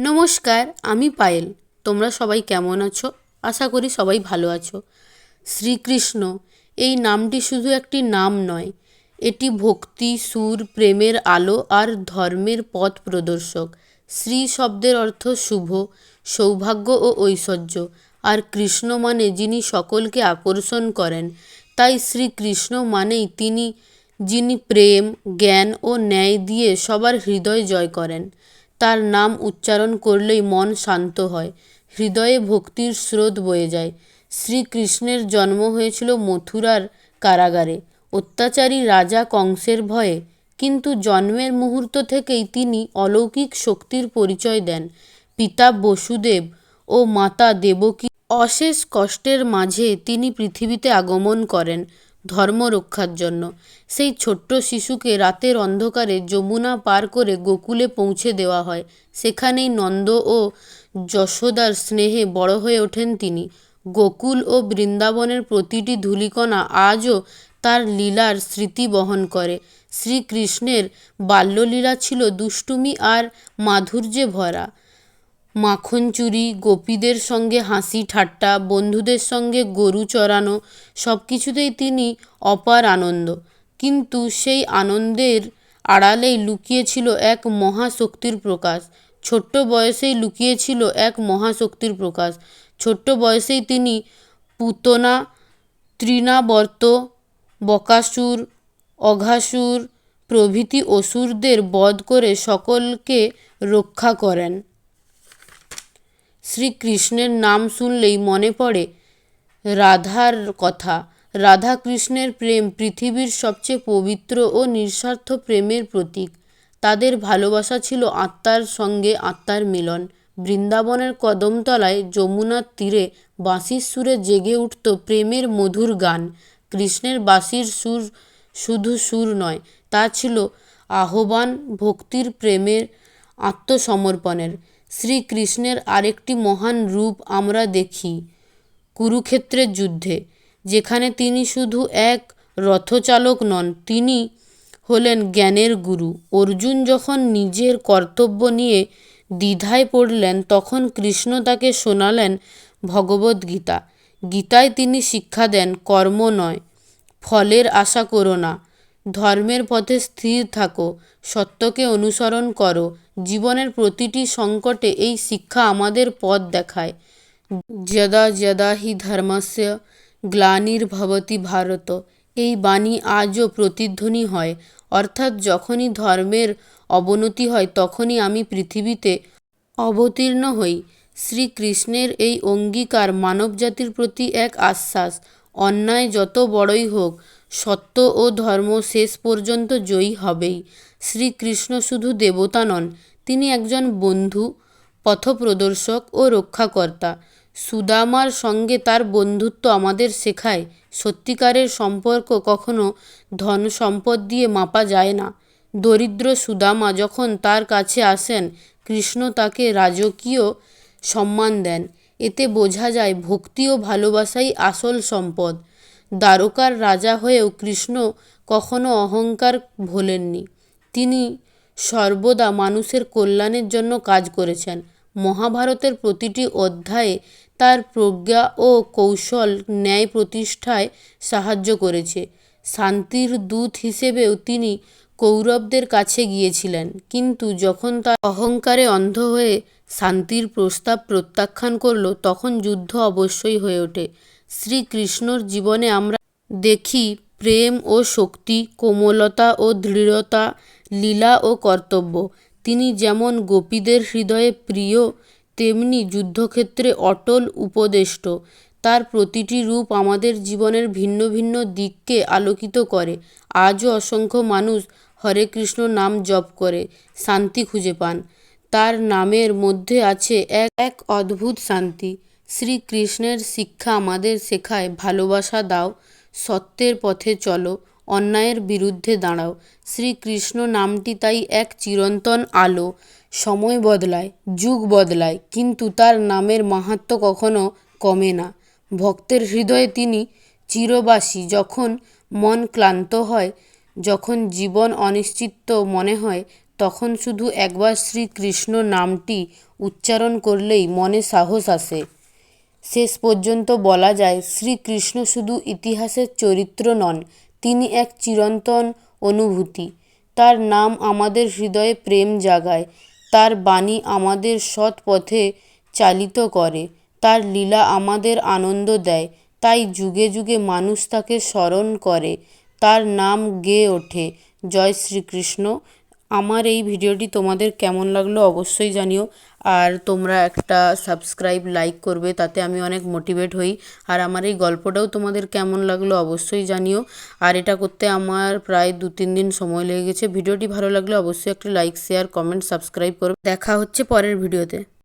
নমস্কার, আমি পায়েল। তোমরা সবাই কেমন আছো? আশা করি সবাই ভালো আছো। শ্রীকৃষ্ণ এই নামটি শুধু একটি নাম নয়, এটি ভক্তি, সুর, প্রেমের আলো আর ধর্মের পথ প্রদর্শক। শ্রী শব্দের অর্থ শুভ, সৌভাগ্য ও ঐশ্বর্য, আর কৃষ্ণ মানে যিনি সকলকে আকর্ষণ করেন। তাই শ্রীকৃষ্ণ মানেই তিনি যিনি প্রেম, জ্ঞান ও ন্যায় দিয়ে সবার হৃদয় জয় করেন। তার নাম উচ্চারণ করলেই মন শান্ত হয়, হৃদয়ে ভক্তির স্রোত বয়ে যায়। শ্রীকৃষ্ণের জন্ম হয়েছিল মথুরার কারাগারে, অত্যাচারী রাজা কংসের ভয়ে। কিন্তু জন্মের মুহূর্ত থেকেই তিনি অলৌকিক শক্তির পরিচয় দেন। পিতা বসুদেব ও মাতা দেবকী অশেষ কষ্টের মাঝে তিনি পৃথিবীতে আগমন করেন ধর্ম রক্ষার জন্য। সেই ছোট্ট শিশুকে রাতের অন্ধকারে যমুনা পার করে গোকুলে পৌঁছে দেওয়া হয়। সেখানেই নন্দ ও যশোদার স্নেহে বড় হয়ে ওঠেন তিনি। গোকুল ও বৃন্দাবনের প্রতিটি ধূলিকণা আজও তার লীলার স্মৃতি বহন করে। শ্রীকৃষ্ণের বাল্যলীলা ছিল দুষ্টুমি আর মাধুর্যে ভরা। মাখন চুরি, গোপীদের সঙ্গে হাসি ঠাট্টা, বন্ধুদের সঙ্গে গরু চরানো, সব কিছুতেই তিনি অপার আনন্দ। কিন্তু সেই আনন্দের আড়ালেই লুকিয়েছিল এক মহাশক্তির প্রকাশ। ছোট্ট বয়সেই লুকিয়েছিল এক মহাশক্তির প্রকাশ। ছোট্ট বয়সেই তিনি পুতনা, তৃণাবর্ত, বকাসুর, অঘাসুর প্রভৃতি অসুরদের বধ করে সকলকে রক্ষা করেন। শ্রীকৃষ্ণের নাম শুনলেই মনে পড়ে রাধার কথা। রাধা কৃষ্ণের প্রেম পৃথিবীর সবচেয়ে পবিত্র ও নিঃস্বার্থ প্রেমের প্রতীক। তাদের ভালোবাসা ছিল আত্মার সঙ্গে আত্মার মিলন। বৃন্দাবনের কদমতলায় যমুনার তীরে বাঁশির সুরে জেগে উঠত প্রেমের মধুর গান। কৃষ্ণের বাঁশির সুর শুধু সুর নয়, তা ছিল আহ্বান, ভক্তির, প্রেমের, আত্মসমর্পণের। শ্রীকৃষ্ণের আরেকটি মহান রূপ আমরা দেখি কুরুক্ষেত্রের যুদ্ধে, যেখানে তিনি শুধু এক রথচালক নন, তিনি হলেন জ্ঞানের গুরু। অর্জুন যখন নিজের কর্তব্য নিয়ে দ্বিধায় পড়লেন, তখন কৃষ্ণ তাকে শোনালেন ভগবদ্গীতা। গীতায় তিনি শিক্ষা দেন, কর্ম নয়, ফলের আশা করো না, ধর্মের পথে স্থির থাকো, সত্যকে অনুসরণ করো। জীবনের প্রতিটি সংকটে এই শিক্ষা আমাদের পথ দেখায়। যদা যদা হি ধর্মস্য গ্লানির্ভবতি ভারত, এই বাণী আজও প্রতিধ্বনি হয়। অর্থাৎ যখনই ধর্মের অবনতি হয়, তখনই আমি পৃথিবীতে অবতীর্ণ হই। শ্রীকৃষ্ণের এই অঙ্গীকার মানবজাতির প্রতি এক আশ্বাস। অন্যায় যত বড়ই হোক, সত্য ও ধর্ম শেষ পর্যন্ত জয়ী হবেই। শ্রীকৃষ্ণ শুধু দেবতা নন, তিনি একজন বন্ধু, পথপ্রদর্শক ও রক্ষাকর্তা। সুদামার সঙ্গে তার বন্ধুত্ব আমাদের শেখায়, সত্যিকারের সম্পর্ক কখনো ধন সম্পদ দিয়ে মাপা যায় না। দরিদ্র সুদামা যখন তার কাছে আসেন, কৃষ্ণ তাকে রাজকীয় সম্মান দেন। এতে বোঝা যায় ভক্তি ও ভালোবাসাই আসল সম্পদ। দ্বারকার রাজা হয়েও কৃষ্ণ কখনো অহংকার ভোলেননি। তিনি সর্বদা মানুষের কল্যাণের জন্য কাজ করেছেন। মহাভারতের প্রতিটি অধ্যায়ে তার প্রজ্ঞা ও কৌশল ন্যায় প্রতিষ্ঠায় সাহায্য করেছে। শান্তির দূত হিসেবেও তিনি কৌরবদের কাছে গিয়েছিলেন, কিন্তু যখন তার অহংকারে অন্ধ হয়ে শান্তির প্রস্তাব প্রত্যাখ্যান করল, তখন যুদ্ধ অবশ্যই হয়ে ওঠে। শ্রীকৃষ্ণর জীবনে আমরা দেখি প্রেম ও শক্তি, কোমলতা ও দৃঢ়তা, লীলা ও কর্তব্য। তিনি যেমন গোপীদের হৃদয়ে প্রিয়, তেমনি যুদ্ধক্ষেত্রে অটল উপদেষ্ট। তার প্রতিটি রূপ আমাদের জীবনের ভিন্ন ভিন্ন দিককে আলোকিত করে। আজও অসংখ্য মানুষ হরে কৃষ্ণ নাম জপ করে শান্তি খুঁজে পান। তার নামের মধ্যে আছে এক অদ্ভুত শান্তি। শ্রীকৃষ্ণের শিক্ষা আমাদের শেখায়, ভালোবাসা দাও, সত্যের পথে চলো, অন্যায়ের বিরুদ্ধে দাঁড়াও। শ্রীকৃষ্ণ নামটি তাই এক চিরন্তন আলো। সময় বদলায়, যুগ বদলায়, কিন্তু তার নামের মাহাত্ম্য কখনো কমে না। ভক্তের হৃদয়ে তিনি চিরবাসী। যখন মন ক্লান্ত হয়, যখন জীবন অনিশ্চিত মনে হয়, তখন শুধু একবার শ্রীকৃষ্ণ নামটি উচ্চারণ করলেই মনে সাহস আসে। শেষ পর্যন্ত বলা যায়, শ্রীকৃষ্ণ শুধু ইতিহাসের চরিত্র নন, তিনি এক চিরন্তন অনুভূতি। তার নাম আমাদের হৃদয়ে প্রেম জাগায়, তার বাণী আমাদের সৎ পথে চালিত করে, তার লীলা আমাদের আনন্দ দেয়। তাই যুগে যুগে মানুষ তাকে স্মরণ করে, তার নাম গেয়ে ওঠে, জয় শ্রীকৃষ্ণ। আমার এই ভিডিওটি তোমাদের কেমন লাগলো অবশ্যই জানিও। আর তোমরা একটা সাবস্ক্রাইব, লাইক করবে, তাতে আমি অনেক মোটিভেট হই। আর আমার এই গল্পটাও তোমাদের কেমন লাগলো অবশ্যই জানিও। আর এটা করতে আমার প্রায় 2-3 দিন সময় লেগে গেছে। ভিডিওটি ভালো লাগলে অবশ্যই একটা লাইক, শেয়ার, কমেন্ট, সাবস্ক্রাইব করবে। দেখা হচ্ছে পরের ভিডিওতে।